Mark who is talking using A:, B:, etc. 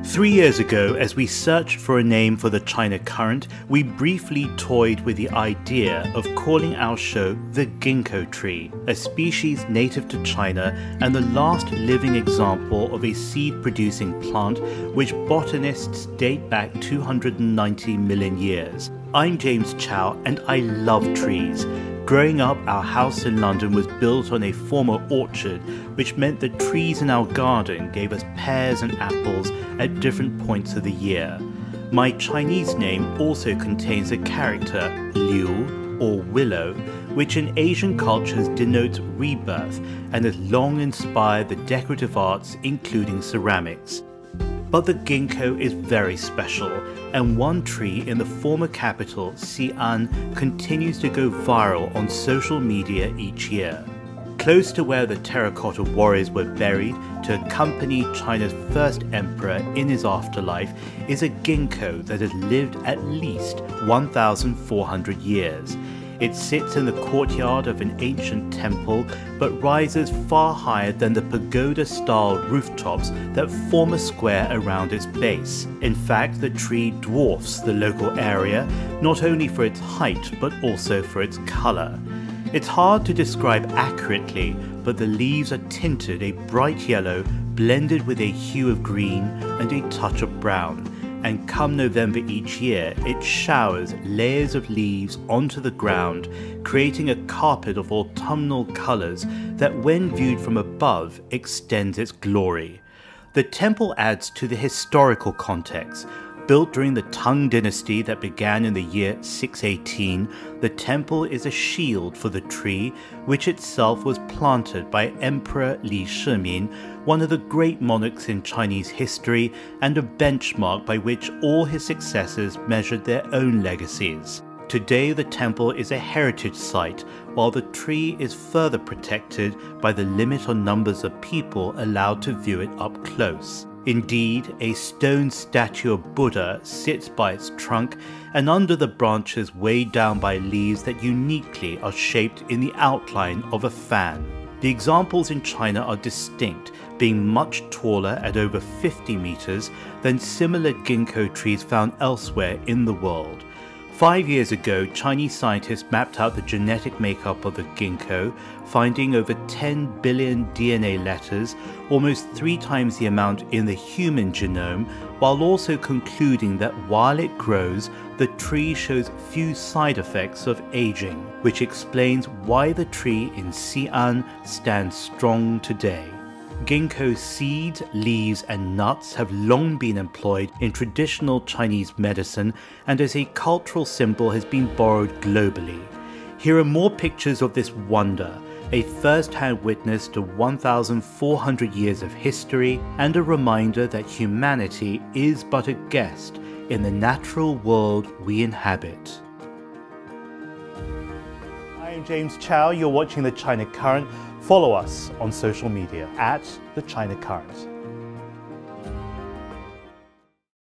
A: 3 years ago, as we searched for a name for the China currant, we briefly toyed with the idea of calling our show the Ginkgo tree, a species native to China and the last living example of a seed-producing plant which botanists date back 290 million years. I'm James Chau and I love trees. Growing up, our house in London was built on a former orchard, which meant the trees in our garden gave us pears and apples at different points of the year. My Chinese name also contains a character, liu, or willow, which in Asian cultures denotes rebirth and has long inspired the decorative arts, including ceramics. But the ginkgo is very special, and one tree in the former capital, Xi'an, continues to go viral on social media each year. Close to where the terracotta warriors were buried to accompany China's first emperor in his afterlife is a ginkgo that has lived at least 1,400 years. It sits in the courtyard of an ancient temple, but rises far higher than the pagoda-style rooftops that form a square around its base. In fact, the tree dwarfs the local area, not only for its height, but also for its color. It's hard to describe accurately, but the leaves are tinted a bright yellow, blended with a hue of green and a touch of brown. And come November each year, it showers layers of leaves onto the ground, creating a carpet of autumnal colors that, when viewed from above, extends its glory. The temple adds to the historical context. Built during the Tang dynasty that began in the year 618, the temple is a shield for the tree, which itself was planted by Emperor Li Shimin, one of the great monarchs in Chinese history and a benchmark by which all his successors measured their own legacies. Today the temple is a heritage site, while the tree is further protected by the limit on numbers of people allowed to view it up close. Indeed, a stone statue of Buddha sits by its trunk, and under the branches weighed down by leaves that uniquely are shaped in the outline of a fan. The examples in China are distinct, being much taller at over 50 meters than similar ginkgo trees found elsewhere in the world. 5 years ago, Chinese scientists mapped out the genetic makeup of the ginkgo, finding over 10 billion DNA letters, almost 3 times the amount in the human genome, while also concluding that while it grows, the tree shows few side effects of aging, which explains why the tree in Xi'an stands strong today. Ginkgo seeds, leaves and nuts have long been employed in traditional Chinese medicine and as a cultural symbol has been borrowed globally. Here are more pictures of this wonder, a first-hand witness to 1,400 years of history and a reminder that humanity is but a guest in the natural world we inhabit. I'm James Chau, you're watching The China Current. Follow us on social media @The China Current.